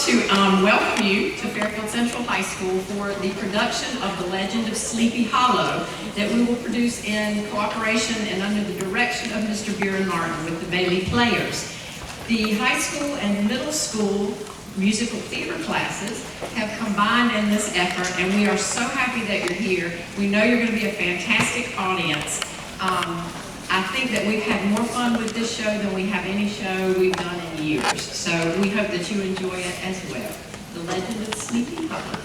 to welcome you to Fairfield Central High School for the production of The Legend of Sleepy Hollow that we will produce in cooperation and under the direction of Mr. Buren Martin with the Bailey Players. The high school and middle school musical theater classes have combined in this effort, and we are so happy that you're here. We know you're going to be a fantastic audience. I think that we've had more fun with this show than we have any show we've done in years. So we hope that you enjoy it as well. The Legend of Sleepy Hollow.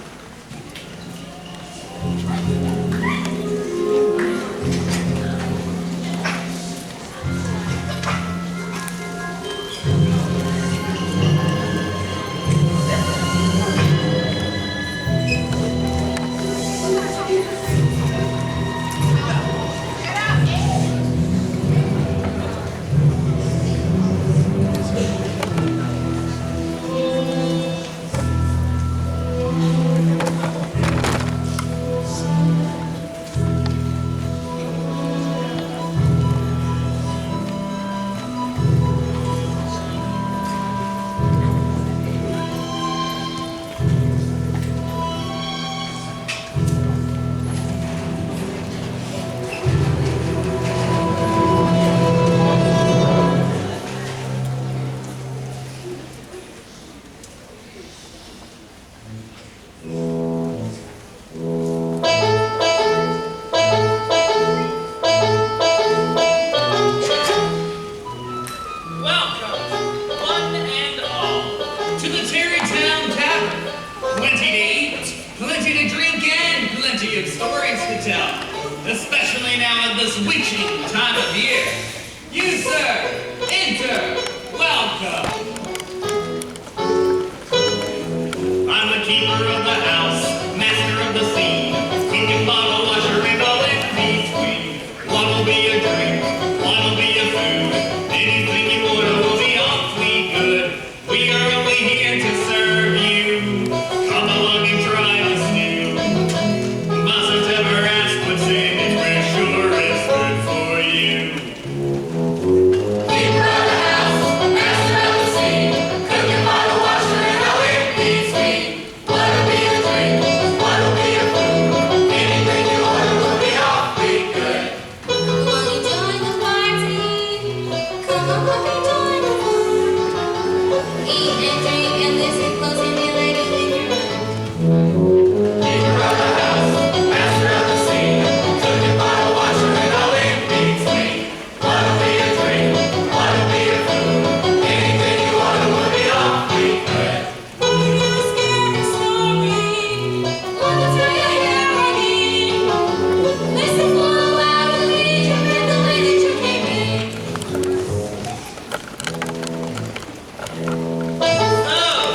Especially now at this witching time of year. You, sir, enter. Welcome. I'm the keeper of the house, master of the scene, king and bottle washer and all in between. One will be a drink, one will be a food. Anything you order will be awfully good. We are only here to serve you. Come along and try the stew. Mustn't ever ask what's in it. We're sure it's good for you. Keeper of the house, master of the scene, cook and bottle washer and all in between. What'll be a drink, what'll be a food. Anything you order will be awfully good. Come on and join the party. Come on and join the fun. Eat and drink and listen close and be later than your mind. Keeper of the house, master of the scene, cook and bottle washer and all in between. What'll be a drink, what'll be a food. Anything you order will be awfully good. Want to hear a scary story? Want to tell you here again? Listen for a while and lead you back the way that you came in. Oh,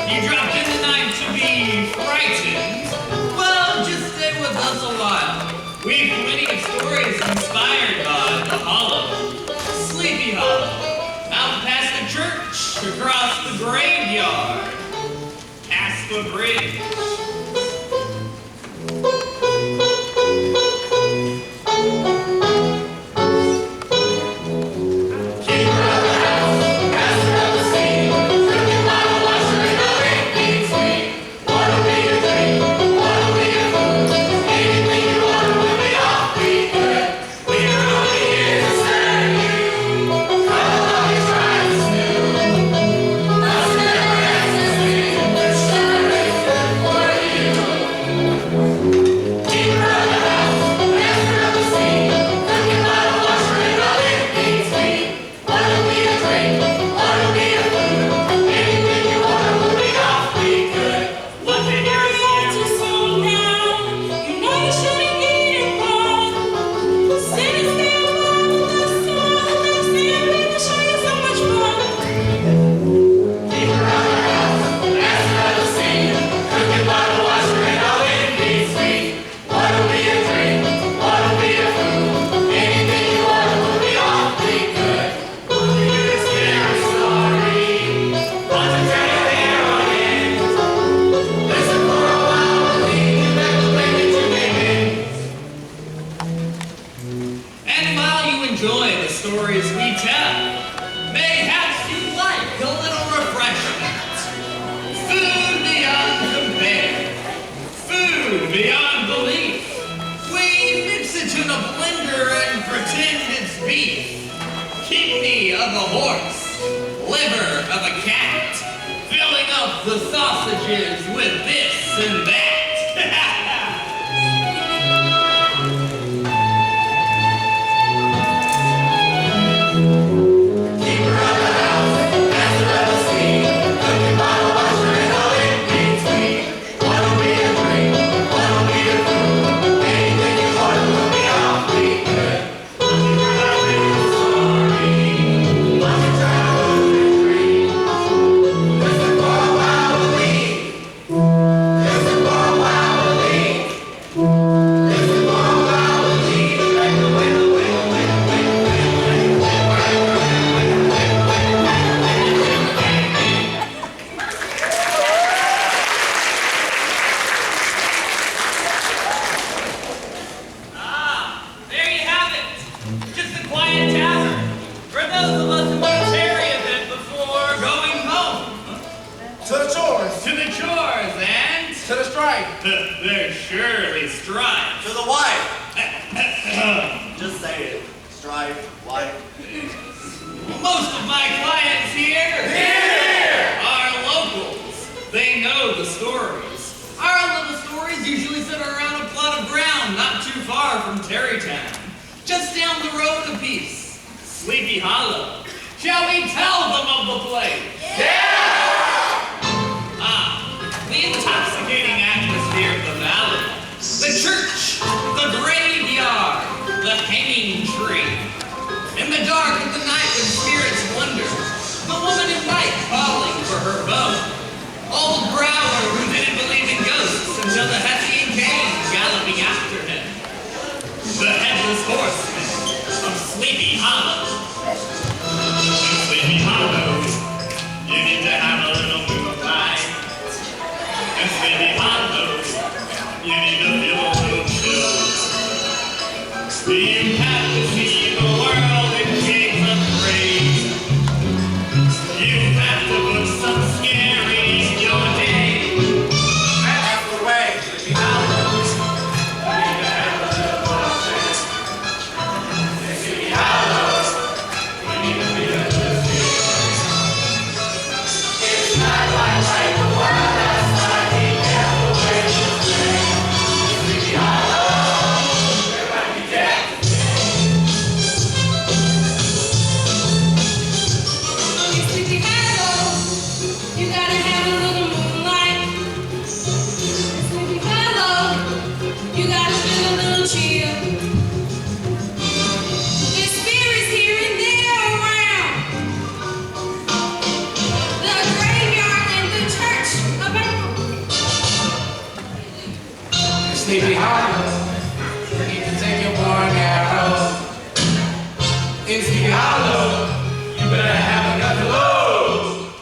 you dropped in tonight to be frightened? Well, just stay with us a while. We've plenty of stories inspired by the Hollow. Sleepy Hollow. Out past the church, across the graveyard, past the bridge. Keeper of the house, master of the scene, cook and bottle washer and all in between. What'll be a drink, what'll be a food. Anything you order will be awfully good. We're only here to serve you. Come along and try this new. Mustn't ever ask us in, we're sure it's good for of a horse, liver of a cat, filling up the sausages with this and that. There's surely strife. To the wife. Just say it. Strife, wife. Most of my clients here are locals. They know the stories. Our little stories usually center around a plot of ground not too far from Terrytown. Just down the road a piece. Sleepy Hollow. Shall we tell them of the place? The intoxicating atmosphere of the valley, the church, the graveyard, the hanging tree. In the dark of the night when spirits wander, the woman in white calling for her bow. Old Growler who didn't believe in ghosts until the Hessian came galloping after him. The headless horseman of Sleepy Hollow. In Sleepy Hollow, you need to have a little moonlight. In Sleepy Hollow, you need to feel a little chill. You have to see the world in shades of gray. You have to put some scary in your day. That's the way. Sleepy Hollow. You need to have a little chill. Sleepy Hollow. You need to feel a little chill. It's not like the world outside. Sleepy Hollow, you need to take your bow and arrow. In Sleepy Hollow, you better have enough to load.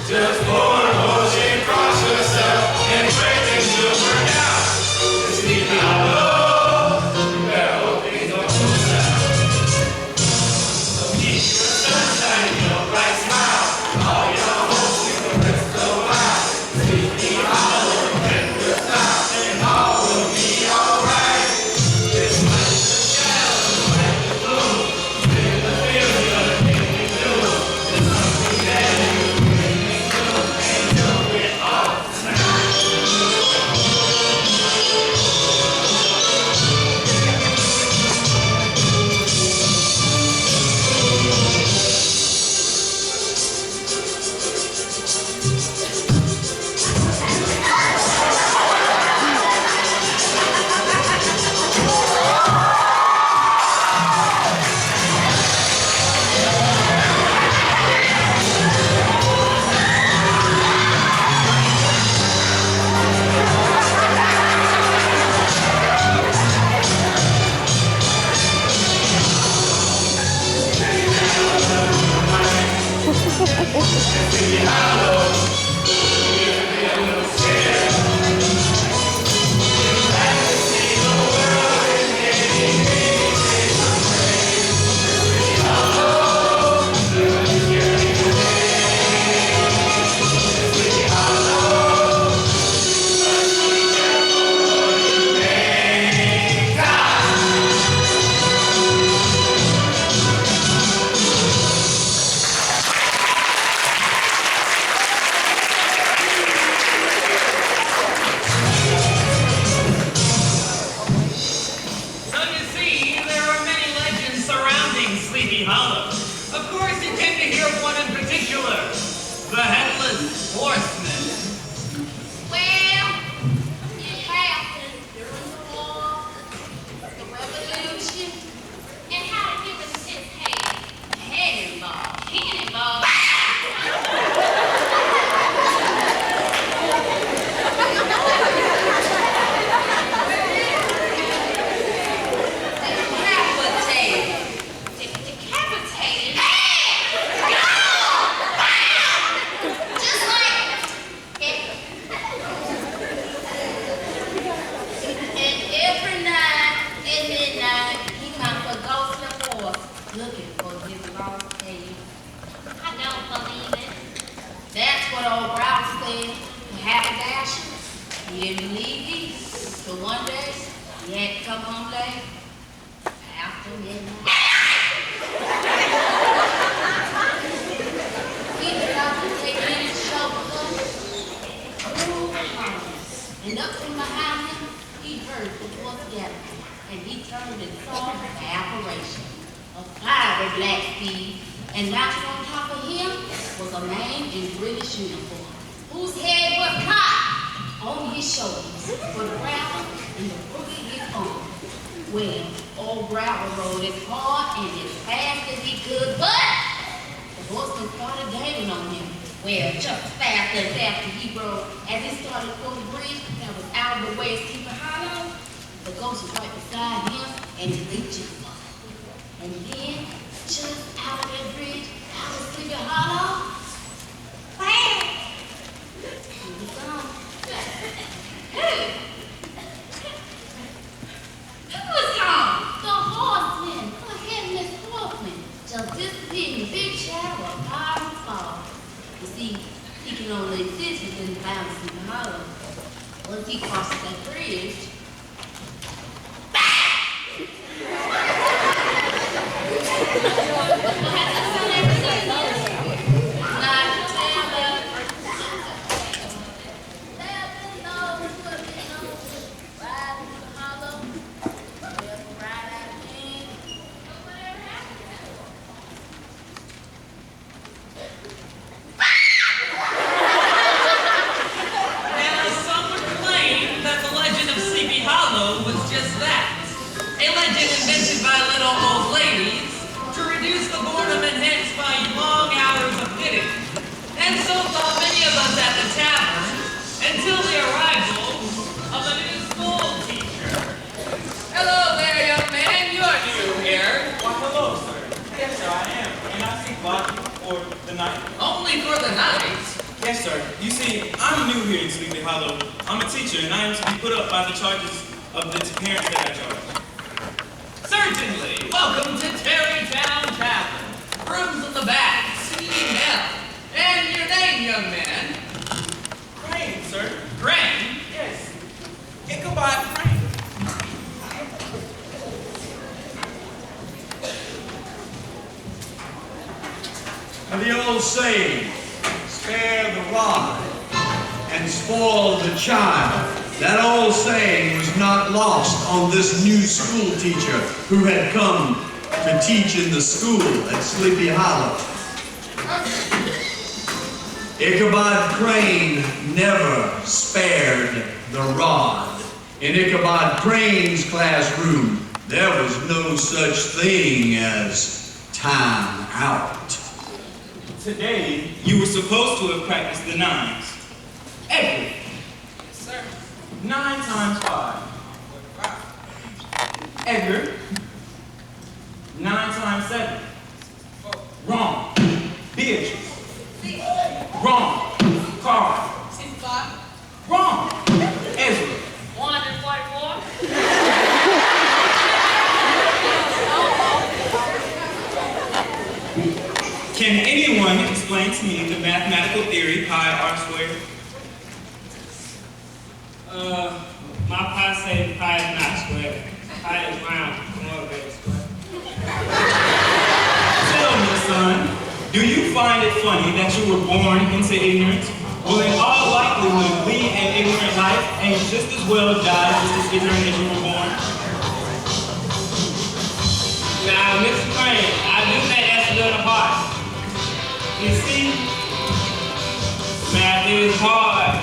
Just pour a potion across yourself and pray things will work out. In Sleepy Hollow, you better hope things don't go south. So keep your sunshine, your bright smile, all your hopes in the rest of the while. Sleepy Hollow. The Headless Horseman. Well, it happened during the war, the revolution, and how to give us his hand. Cannonball. Decapitated. Just like and every night at midnight, he comes for ghost and horse looking for his lost baby. I don't believe it. That's what old Brown said. Haberdasher. He didn't believe me. So one day, he had to come home late after midnight. He tried to take in his shoulder. And up from behind him, he heard the voice gathering, and he turned and saw an apparition, a fiery black steed, and mounted on top of him was a man in British uniform, whose head was cocked on his shoulders, with gravel in the crook of his arm. Well, old Gravel rode as hard and as fast as he could, but the horseman started gaining on him. Well, just fast as after he rode, as he started for the bridge that was out of the way of Sleepy Hollow, the ghost was right beside him, and he leaped him up. And then, just out of that bridge, out of Sleepy Hollow, bam! He was gone. Who? Who was gone? The horseman, the headless horseman, just disappeared in the big shadow of Byron's Fall. You see, he can only exist within the bounds of the hollow. Once he crosses that bridge, Now, some would claim that the legend of Sleepy Hollow was just that. A legend invented by little old ladies to reduce the boredom enhanced by long hours of knitting. And so thought many of us at the tavern until the arrival of a new school teacher. Hello there, young man. You're new here. Why, hello, sir. Yes, sir, I am. And I seek lodging for the night. Only for the night. Yes, sir. You see, I'm new here in Sleepy Hollow. I'm a teacher, and I am to be put up by the charges of the parents that I charge. Certainly. Welcome to Terrytown Tavern. Rooms in the back, seating hell. And your name, young man? Crane, sir. Crane. Yes. Ichabod Crane. And the old saying, spare the rod and spoil the child. That old saying was not lost on this new school teacher who had come to teach in the school at Sleepy Hollow. Ichabod Crane never spared the rod. In Ichabod Crane's classroom, there was no such thing as time out. Today, you were supposed to have practiced the nines. Every. Sir. 9 times 5. Edgar. 9 times 7. Wrong. Beatrice. Wrong. Carl. 65. Wrong. Ezra. 144. Can anyone explain to me the mathematical theory pi r squared? My pi say pi is not square. Pi is round. More big square. Tell me, son, do you find it funny that you were born into ignorance? Will in all likelihood lead an ignorant life and just as well die just as ignorant as you were born? Now, Mr. Crane, I do that as a little apart. You see, Math is hard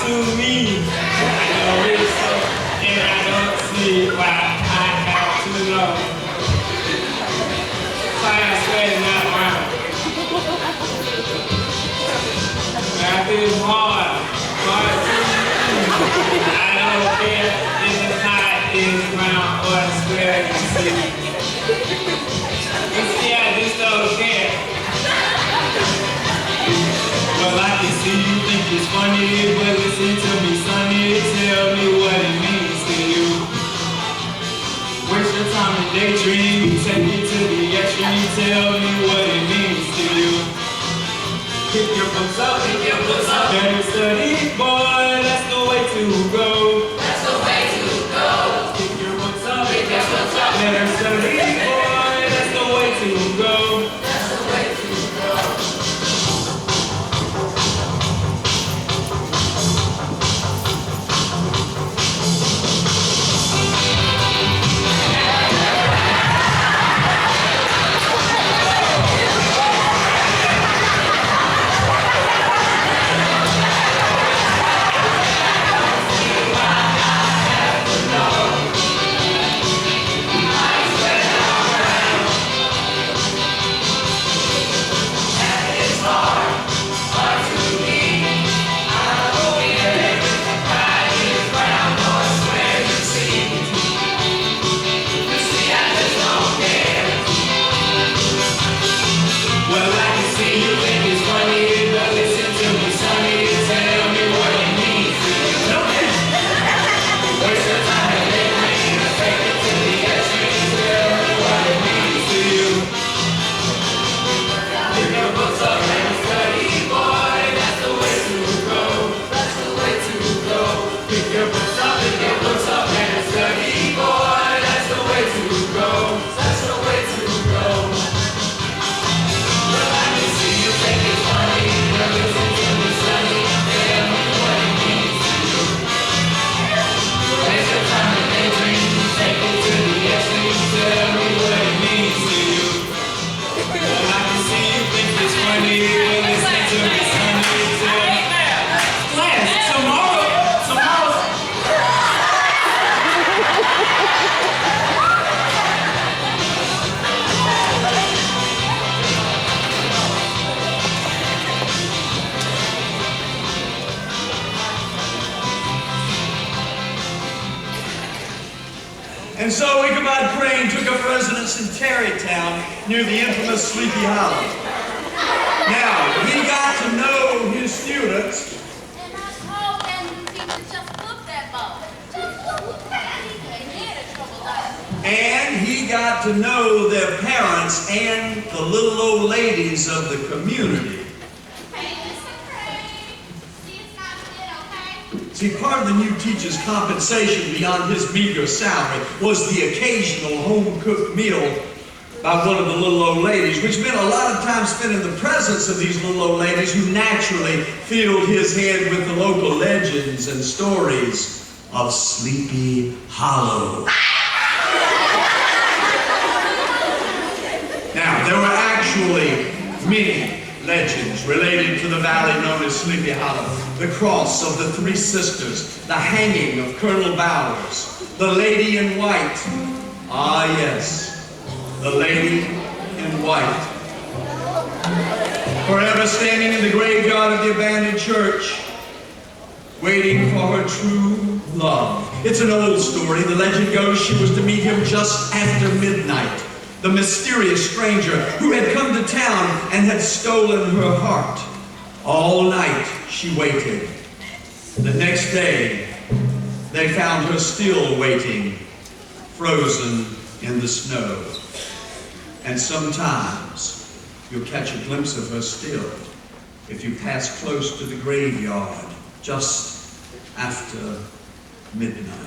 to me. I know it's so, and I don't see why I have to know. Science spreading not around. Math is hard to me. I don't care if it's high, is round, or square, you see. You see, I just don't care. Well, I can see you think it's funny, but listen to me, sonny, tell me what it means to you. Waste your time and daydream, take me to the extreme, tell me what it means to you. Pick your books up, better study, boy, that's the way to go. That's the way to go. Pick your books up, better study, boy, that's the way to go. That's the way to go. And so Ichabod Crane took up residence in Tarrytown near the infamous Sleepy Hollow. Now, he got to know his students. And I told them people just look that ball. Just look that. They had a trouble life. And he got to know their parents and the little old ladies of the community. Hey, listen, Craig. See, it's not good, okay? See, part of the new teacher's compensation beyond his meager salary was the occasional home-cooked meal by one of the little old ladies, which meant a lot of time spent in the presence of these little old ladies who naturally filled his head with the local legends and stories of Sleepy Hollow. Now, there were actually many legends related to the valley known as Sleepy Hollow. The cross of the three sisters, the hanging of Colonel Bowers, the lady in white. Ah, yes, the lady in white. Forever standing in the graveyard of the abandoned church, waiting for her true love. It's an old story. The legend goes she was to meet him just after midnight. The mysterious stranger who had come to town and had stolen her heart. All night she waited. The next day, they found her still waiting, frozen in the snow. And sometimes you'll catch a glimpse of her still if you pass close to the graveyard just after midnight.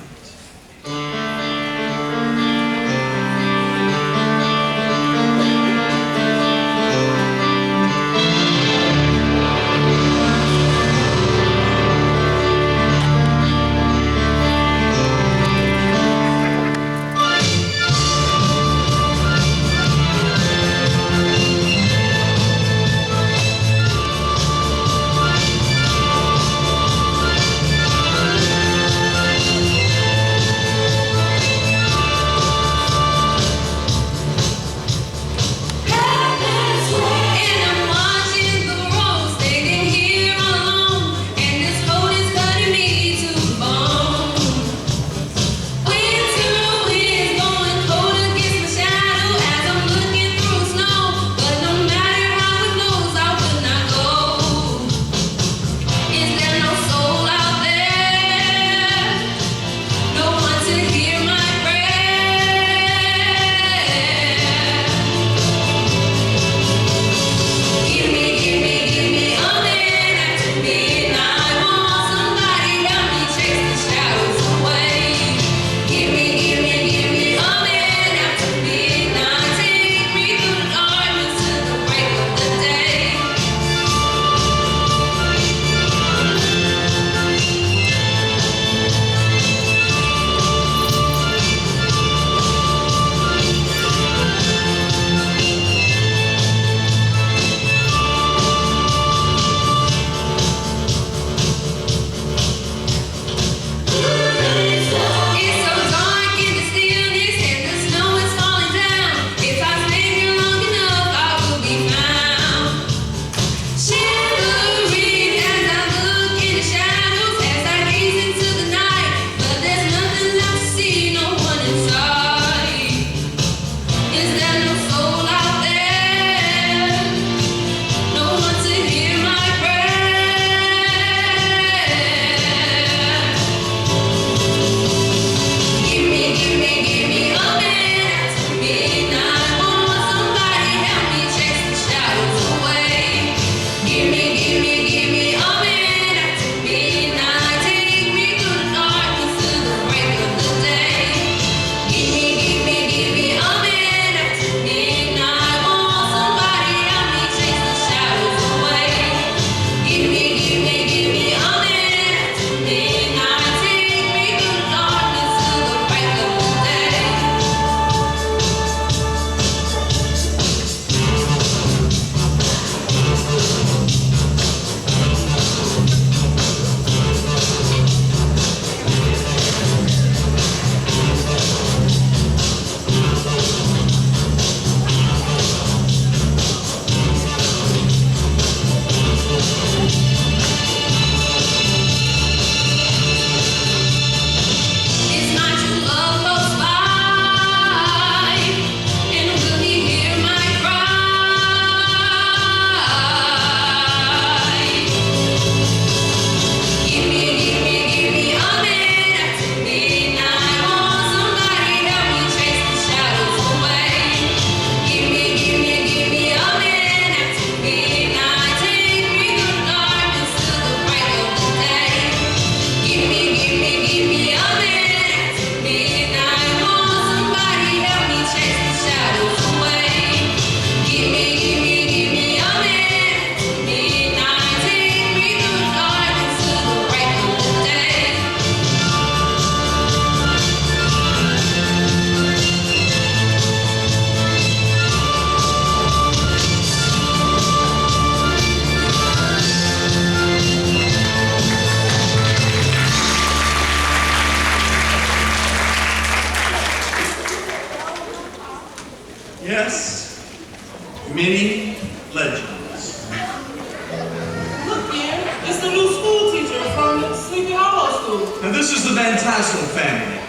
Now this is the Van Tassel family.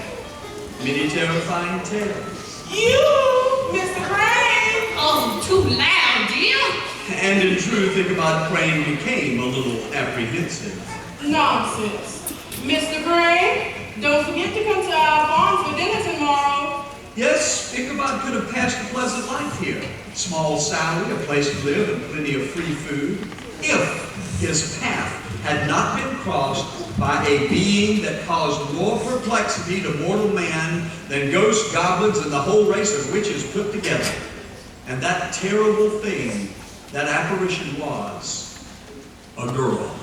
Many terrifying tales. You, Mr. Crane. Oh, too loud, dear. And in truth, Ichabod Crane became a little apprehensive. Nonsense. Mr. Crane, don't forget to come to our farm for dinner tomorrow. Yes, Ichabod could have passed a pleasant life here. Small salary, a place to live, and plenty of free food, if his path had not been crossed by a being that caused more perplexity to mortal man than ghosts, goblins, and the whole race of witches put together. And that terrible thing, that apparition was a girl.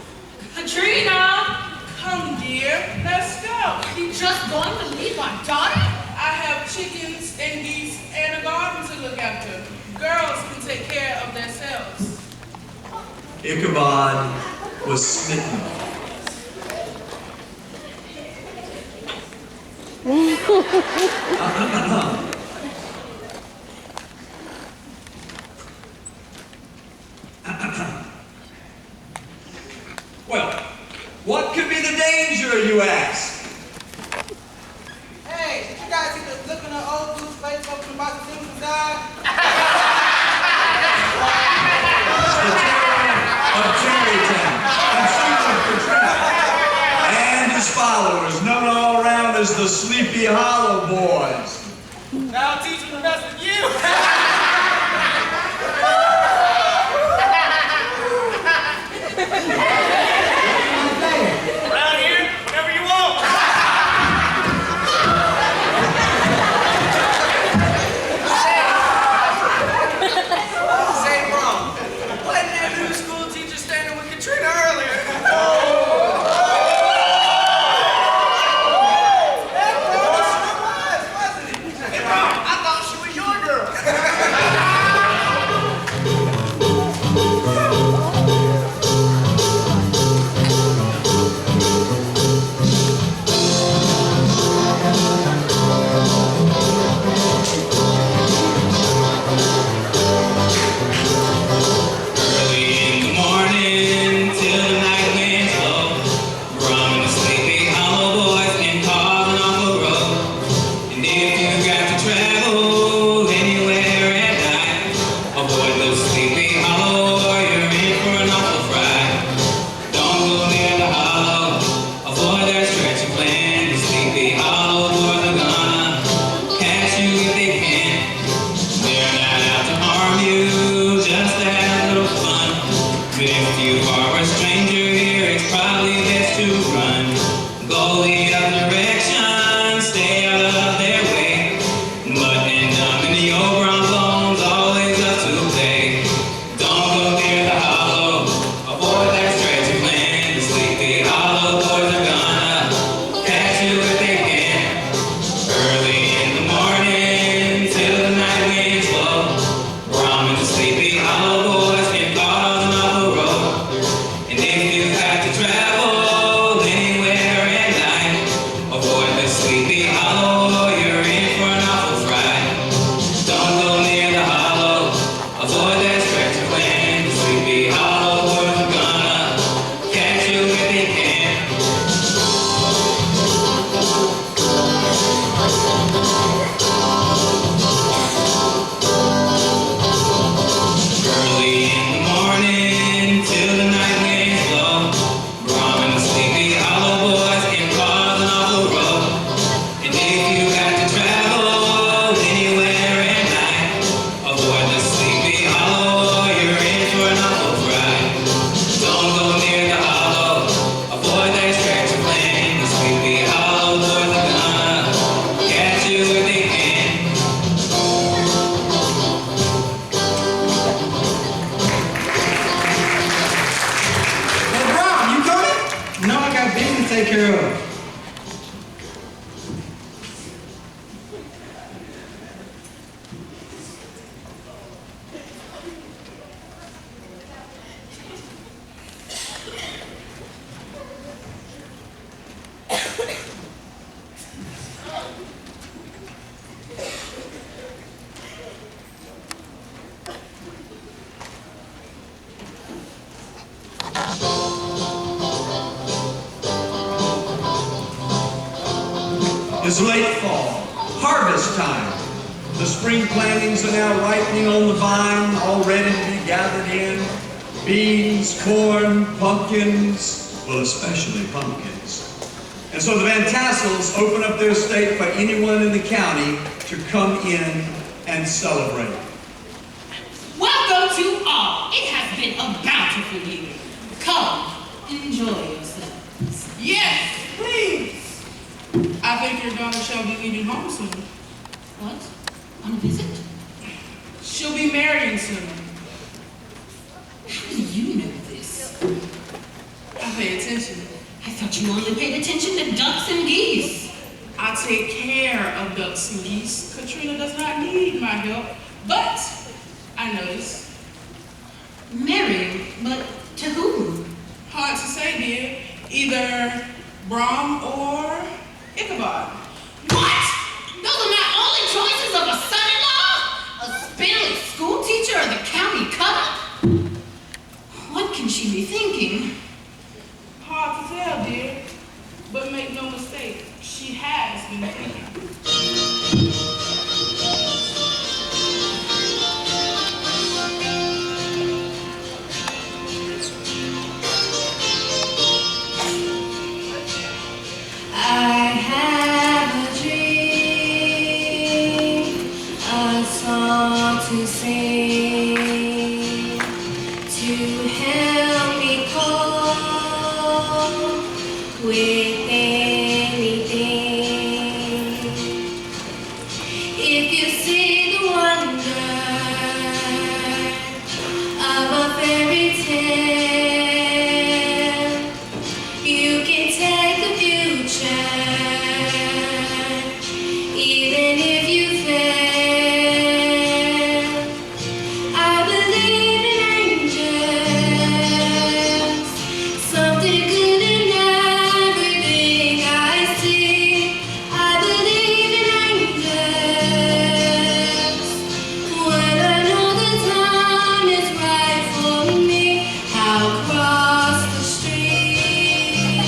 Katrina! Come, dear, let's go. Are you just going to leave my daughter? I have chickens and geese and a garden to look after. Girls can take care of themselves. Ichabod was smitten. Well, what could be the danger, you ask? Hey, did you guys see the look on the old dude's face open about the Simpsons died? The terror of Tarrytown and Susan Katrina and his followers, known all around as the Sleepy Hollow Boys. Now teach them the best of you. Around here, whatever you want. Say, bro, wasn't that new school teacher standing with Katrina earlier? Hey, bro, she was, wasn't it? Hey, bro, I thought she was your girl. Early in the morning till the night winds blow, drumming the Sleepy Hollow boys and carving off a road. And if you got to travel anywhere at night, avoid the Sleepy Hollow or you're in for an awful fright. Don't go near the hollow, avoid their stretchy plan. The Sleepy Hollow boys are gonna catch you if they can. They're not out to harm you, just to have a little fun. But if you are a stranger here, it's probably best to run. Go the other direction, stay out of their way. But end up in the old brown bones, always up to play. Don't go near the hollow, avoid that stretchy plan. The Sleepy Hollow boys are gonna catch you if they can. Early in the morning till the night winds blow, Brahmin the Sleepy Hollow boys can cause an awful road. And if you got to travel anywhere at night, avoid the Sleepy Hollow or you're in for an awful fright. Don't go near the hollow, avoid that stretch of land. The Sleepy Hollow boys are gonna catch you if they can. Early in the morning till the night winds blow, Brahmin the Sleepy Hollow boys can cause an awful road. And if you got to travel anywhere at night, avoid the Sleepy Hollow or you're in for an awful fright. Don't go near the hollow, avoid that stretch of land. The Sleepy Hollow boys are gonna catch you if they can. Hey, Brown, you coming? No, I got business to take care of. is late fall, harvest time. The spring plantings are now ripening on the vine, all ready to be gathered in. Beans, corn, pumpkins, well, especially pumpkins. And so the Van Tassels open up their estate for anyone in the county to come in and celebrate. Welcome to all. It has been a bountiful year. Come, enjoy yourselves. Yes, please. I think your daughter shall be leaving home soon. What? On a visit? She'll be marrying soon. How do you know this? I pay attention. I thought you only paid attention to ducks and geese. I take care of ducks and geese. Katrina does not need my help, but I notice. Married, but to whom? Hard to say, dear. Either Brahm or Ichabod. What? Those are my only choices of a son-in-law? A spindly school teacher or the county cut-up? What can she be thinking? Hard to tell, dear. But make no mistake, she has been thinking. I have a dream, a song to sing, to help me cope with anything. If you see the wonder of a fairy tale, you can take the future, even if you fail. I believe in angels, something good in everything I see. I believe in angels, when I know the time is right for me. I'll cross the street.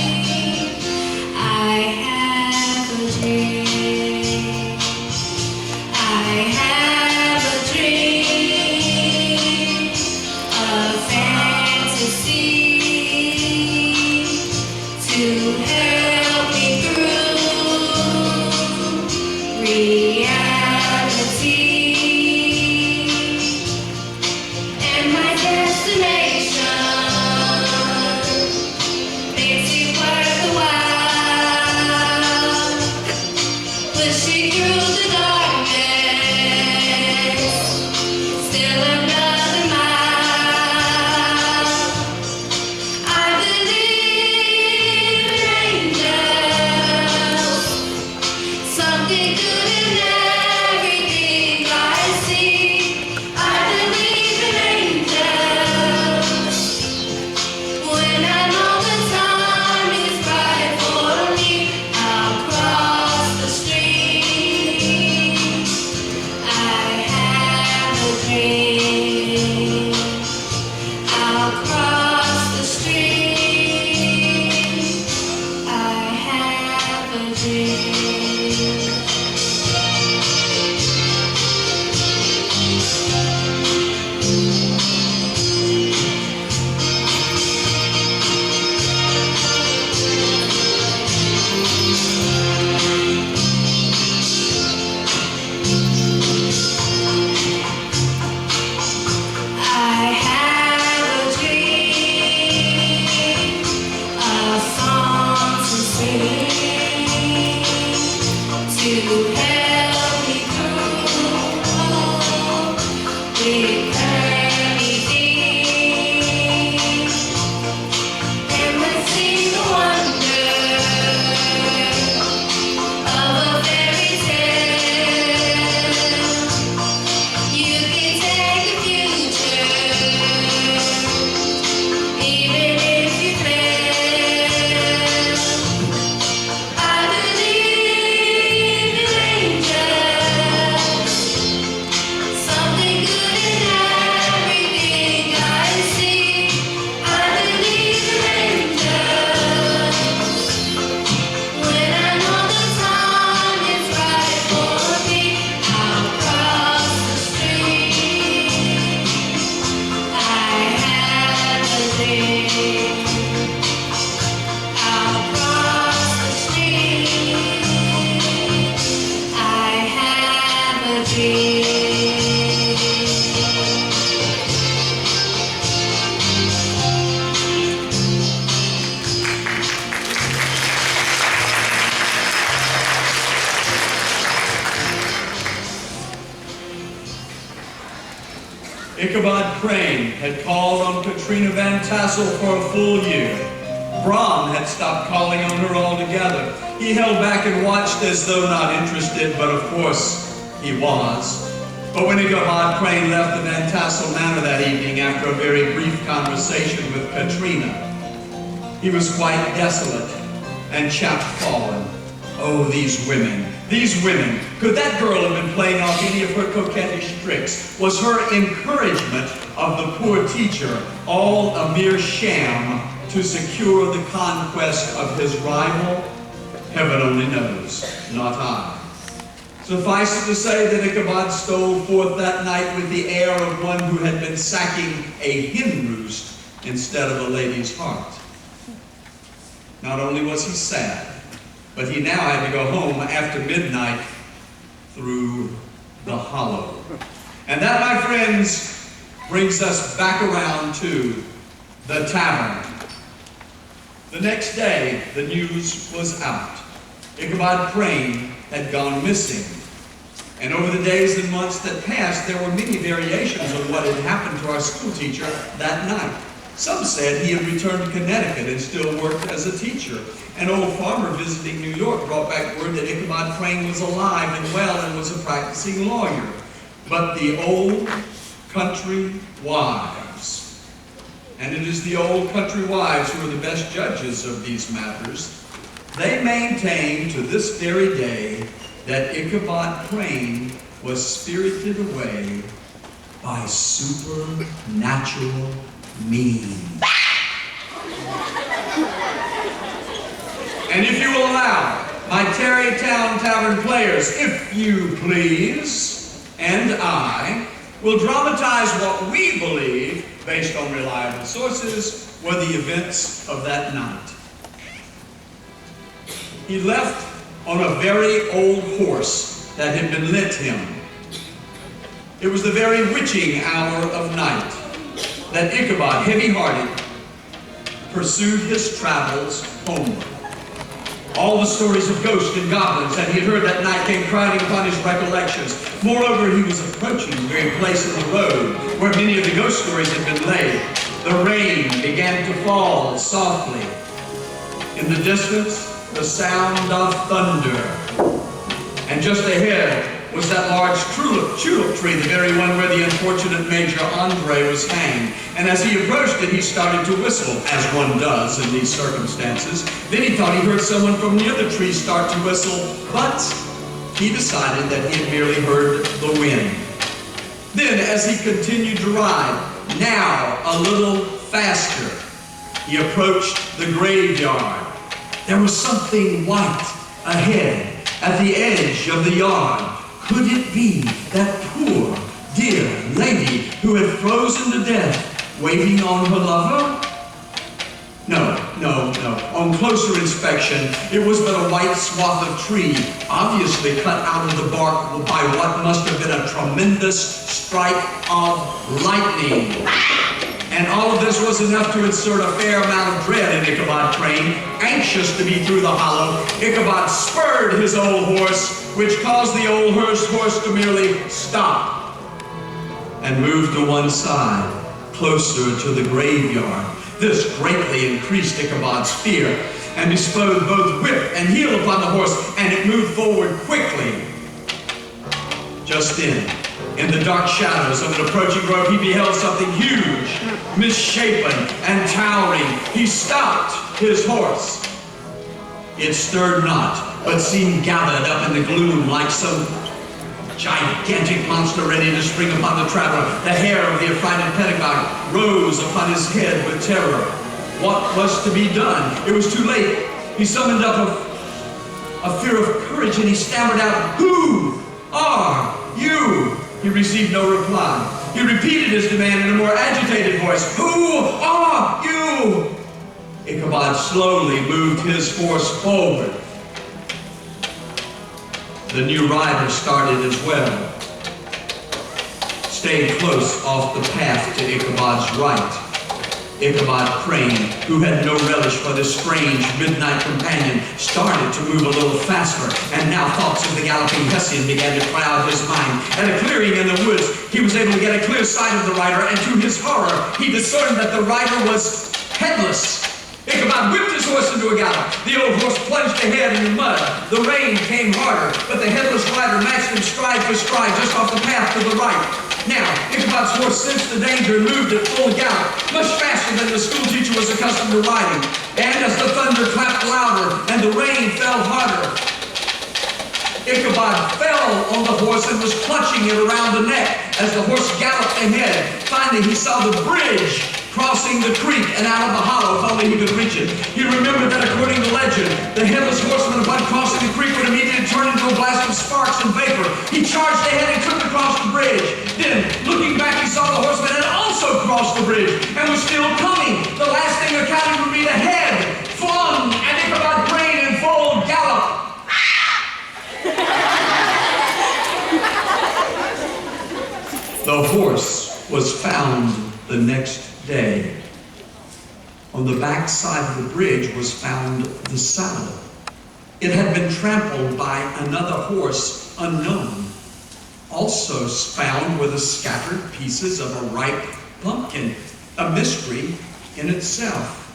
I have a dream. I have a dream, a fantasy to help me through reality. And my destination makes it worth the while, pushing through the darkness, still another mile. I believe in angels, something good in everything I see. I believe in angels, when I know the time is right for me. I'll cross the street. I have a dream. I'll cross the street. I have a dream. I have a dream. Across the street, I have a dream. Ichabod Crane had called on Katrina Van Tassel for a full year. Braun had stopped calling on her altogether. He held back and watched as though not interested, but of course he was. But when Ichabod Crane left the Van Tassel Manor that evening after a very brief conversation with Katrina, he was quite desolate and chapfallen. Oh, these women. These women. Could that girl have been playing off any of her coquettish tricks? Was her encouragement of the poor teacher all a mere sham to secure the conquest of his rival? Heaven only knows, not I. Suffice it to say that Ichabod stole forth that night with the air of one who had been sacking a hen roost instead of a lady's heart. Not only was he sad, but he now had to go home after midnight through the hollow. And that, my friends, brings us back around to the tavern. The next day, the news was out. Ichabod Crane had gone missing. And over the days and months that passed, there were many variations on what had happened to our school teacher that night. Some said he had returned to Connecticut and still worked as a teacher. An old farmer visiting New York brought back word that Ichabod Crane was alive and well and was a practicing lawyer. But the old country wives, and it is the old country wives who are the best judges of these matters, they maintain to this very day that Ichabod Crane was spirited away by supernatural means. And if you will allow, my Tarrytown Tavern players, if you please, and I, will dramatize what we believe, based on reliable sources, were the events of that night. He left on a very old horse that had been lent him. It was the very witching hour of night that Ichabod, heavy-hearted, pursued his travels homeward. All the stories of ghosts and goblins that he had heard that night came crowding upon his recollections. Moreover, he was approaching the very place in the road where many of the ghost stories had been laid. The rain began to fall softly. In the distance, the sound of thunder. And just ahead was that large tulip tree, the very one where the unfortunate Major Andre was hanged. And as he approached it, he started to whistle, as one does in these circumstances. Then he thought he heard someone from near the tree start to whistle, but he decided that he had merely heard the wind. Then, as he continued to ride, now a little faster, he approached the graveyard. There was something white ahead, at the edge of the yard. Could it be that poor, dear lady who had frozen to death, waiting on her lover? No. On closer inspection, it was but a white swath of tree, obviously cut out of the bark by what must have been a tremendous strike of lightning. And all of this was enough to insert a fair amount of dread in Ichabod Crane. Anxious to be through the hollow, Ichabod spurred his old horse, which caused the old horse to merely stop and move to one side, closer to the graveyard. This greatly increased Ichabod's fear and bestowed both whip and heel upon the horse, and it moved forward quickly. Just then, in the dark shadows of an approaching road, he beheld something huge, misshapen, and towering. He stopped his horse. It stirred not, but seemed gathered up in the gloom like some gigantic monster ready to spring upon the traveler. The hair of the affrighted pedagogue rose upon his head with terror. What was to be done? It was too late. He summoned up a fear of courage, and he stammered out, "Who are you?" He received no reply. He repeated his demand in a more agitated voice, "Who are you?" slowly moved his horse forward. The new rider started as well, staying close off the path to Ichabod's right. Ichabod Crane, who had no relish for this strange midnight companion, started to move a little faster, and now thoughts of the galloping Hessian began to cloud his mind. At a clearing in the woods, he was able to get a clear sight of the rider, and to his horror, he discerned that the rider was headless. Ichabod whipped his horse into a gallop. The old horse plunged ahead in the mud. The rain came harder, but the headless rider matched him stride for stride just off the path to the right. Now, Ichabod's horse sensed the danger and moved at full gallop, much faster than the schoolteacher was accustomed to riding. And as the thunder clapped louder and the rain fell harder, Ichabod fell on the horse and was clutching it around the neck as the horse galloped ahead. Finally, he saw the bridge crossing the creek and out of the hollow if only he could reach it. He remembered that according to legend, the headless horseman upon crossing the creek would immediately turn into a blast of sparks and vapor. He charged ahead and took across the bridge. Then, looking back, he saw the horseman had also crossed the bridge and was still coming. The last thing accounted would be the head flung at Ichabod Crane in full gallop. The horse was found the next day. On the back side of the bridge was found the saddle. It had been trampled by another horse unknown. Also found were the scattered pieces of a ripe pumpkin, a mystery in itself.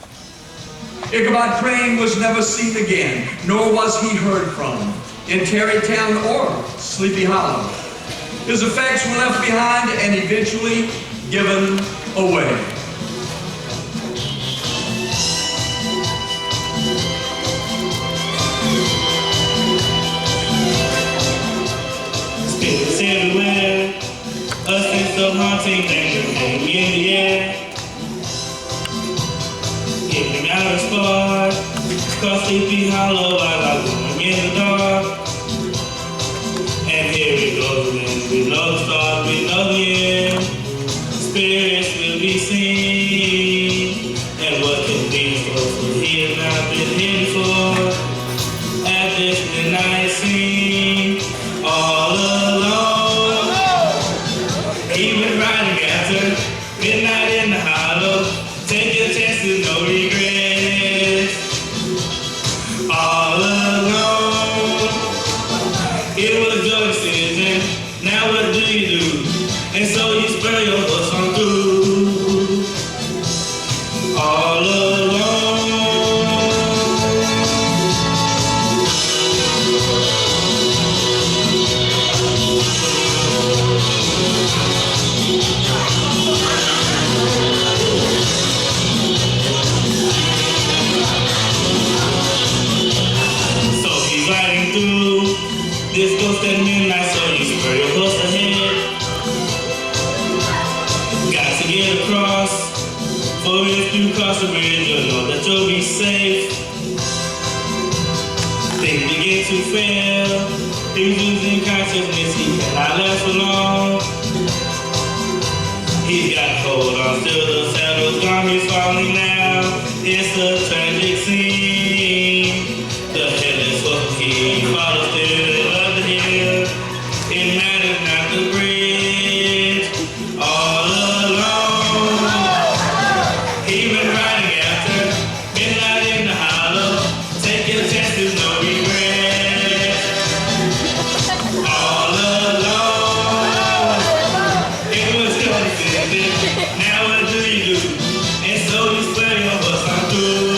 Ichabod Crane was never seen again, nor was he heard from in Tarrytown or Sleepy Hollow. His effects were left behind and eventually given away. Spirits everywhere, a sense of haunting anger hanging in the air. Getting out of spark, cause Sleepy Hollow while I'm going in the dark. And here it goes again, we know the start, we know the end. Spirits will be seen, and what can be for he has not been here before. At this midnight scene, all alone, he went riding after midnight in the hollow. Take your chances, no regrets. All alone, it was your decision. Now what do you do? And so you spur your horse on through. All alone. So he's riding through this ghost at midnight, so you spur your horse ahead. Got to get across, for if you cross the bridge, you'll know that you'll be safe. Things begin to fail, he's losing consciousness, he cannot last for long. He's got cold on, still the saddle's gone, he's falling now. It's a tragic scene. The headless horse, he follows still up the hill. It matters not the bridge. All alone, he went riding after midnight in the hollow. Take your chances, no regrets. All alone, it was your decision. Now what do you do? And so you spur your horse on through.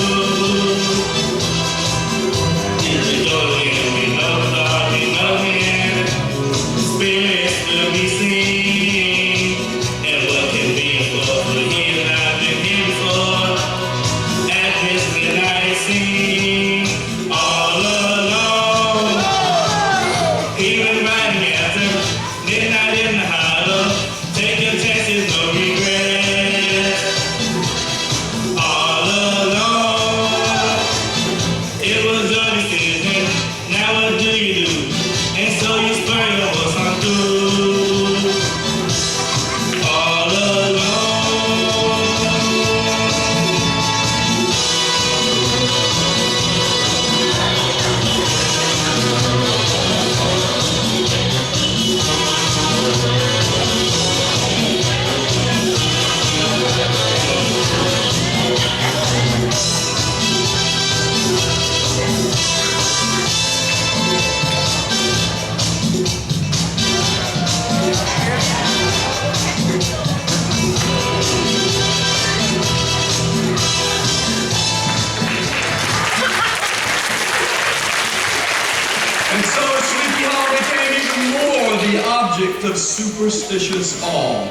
of superstitious awe.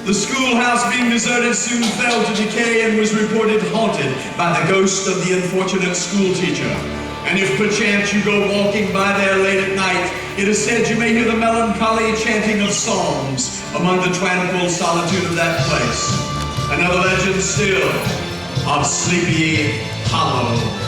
The schoolhouse being deserted soon fell to decay and was reported haunted by the ghost of the unfortunate schoolteacher. And if perchance you go walking by there late at night, it is said you may hear the melancholy chanting of psalms among the tranquil solitude of that place. Another legend still of Sleepy Hollow.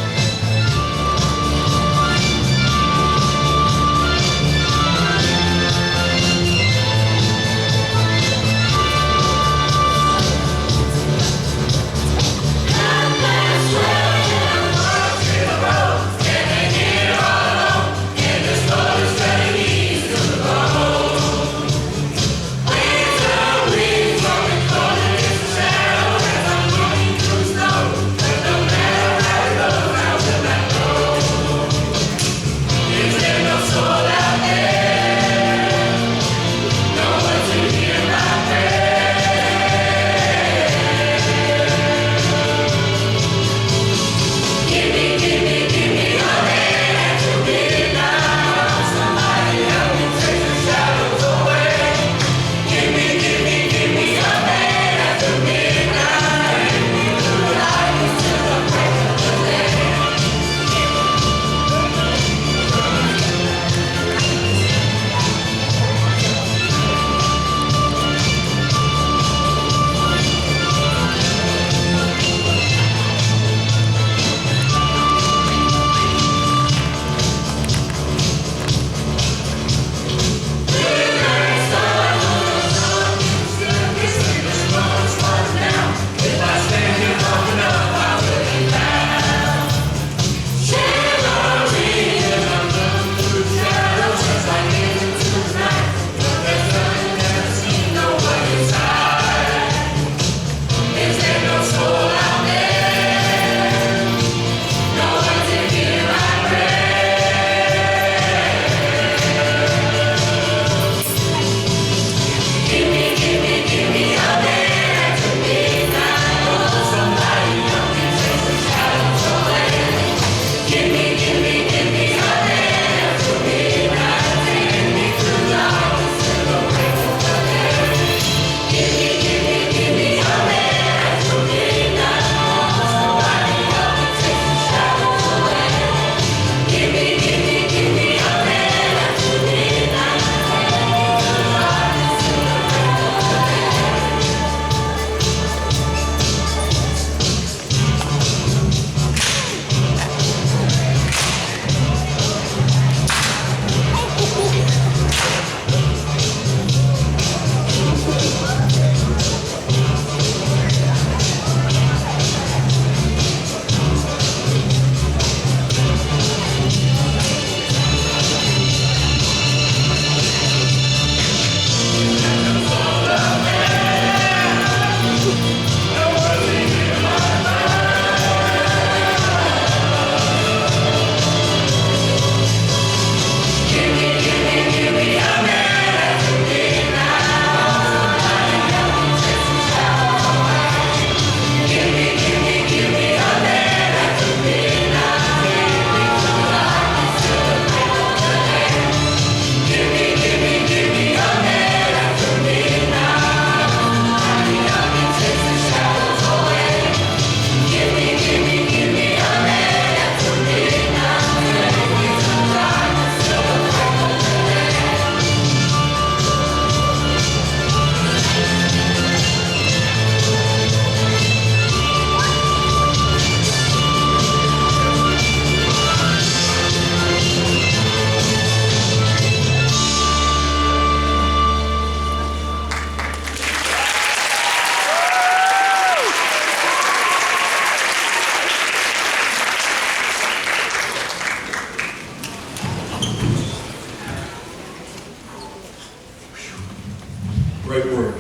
Great work.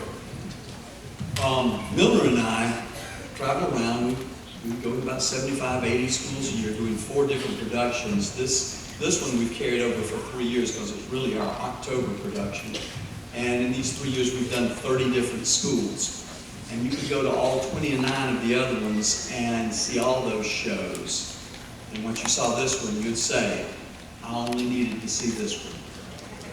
Mildred and I travel around. We go to about 75, 80 schools a year doing 4 different productions. This one we've carried over for 3 years because it's really our October production. And in these 3 years we've done 30 different schools. And you could go to all 29 of the other ones and see all those shows. And once you saw this one, you'd say, I only needed to see this one.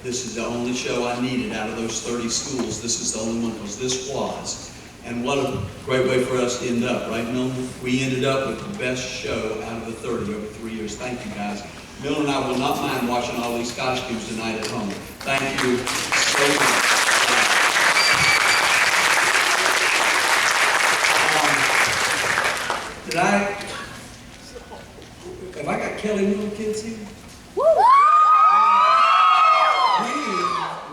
This is the only show I needed out of those 30 schools. This is the only one, because this was. And what a great way for us to end up, right, Milton? We ended up with the best show out of the 30 over 3 years. Thank you, guys. Milton and I will not mind watching all these costumes tonight at home. Thank you so much. Have I got Kelly Miller kids here?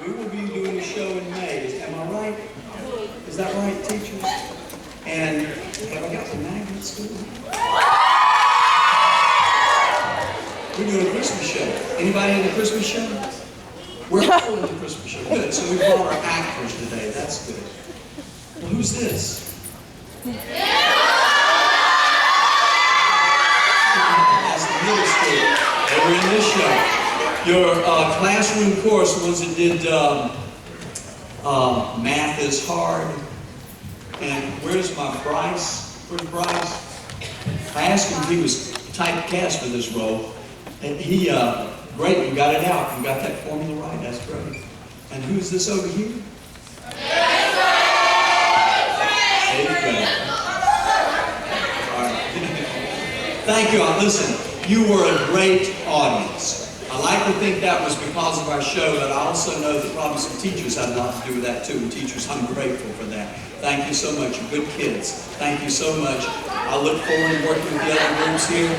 We will be doing a show in May. Am I right? Is that right, teachers? And have I got the magnet school? We're doing a Christmas show. Anybody in the Christmas show? We're all in the Christmas show. Good. So we brought our actors today. That's good. Well, who's this? That's the middle school. They were in this show. Your classroom course, the ones that did Math is Hard. And where's my Bryce? Where's Bryce? I asked him if he was typecast for this role. And he, great, you got it out. You got that formula right. That's great. And who's this over here? Eighth grade. All right. Thank you. Listen, you were a great audience. I like to think that was because of our show, but I also know that probably some teachers had a lot to do with that too. And teachers, I'm grateful for that. Thank you so much. You're good kids. Thank you so much. I look forward to working with the other groups here.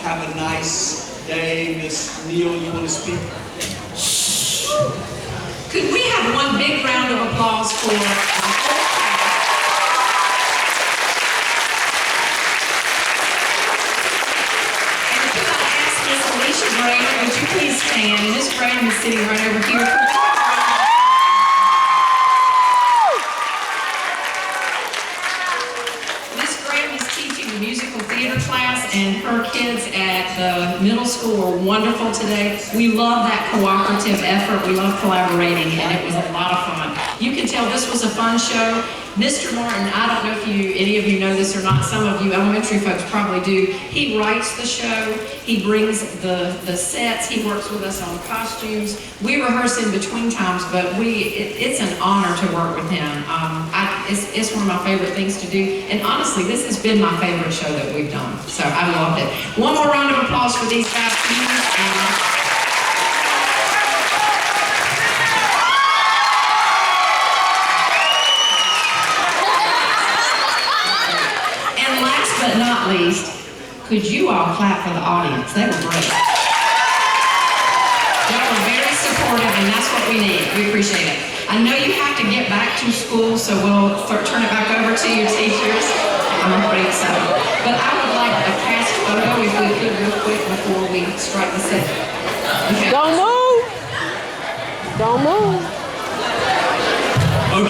Have a nice day. Miss Neal, you want to speak? Could we have one big round of applause for our whole class? And could I ask Miss Alicia Graham, would you please stand? Miss Graham is sitting right over here. Miss Graham is teaching the musical theater class, and her kids at the middle school are wonderful today. We love that cooperative effort. We love collaborating, and it was a lot of fun. You can tell this was a fun show. Mr. Martin, I don't know if any of you know this or not. Some of you elementary folks probably do. He writes the show. He brings the sets. He works with us on costumes. We rehearse in between times, but it's an honor to work with him. It's one of my favorite things to do. And honestly, this has been my favorite show that we've done. So I loved it. One more round of applause for these guys. And last but not least, could you all clap for the audience? They were great. Y'all were very supportive, and that's what we need. We appreciate it. I know you have to get back to school, so we'll turn it back over to your teachers. I'm afraid so.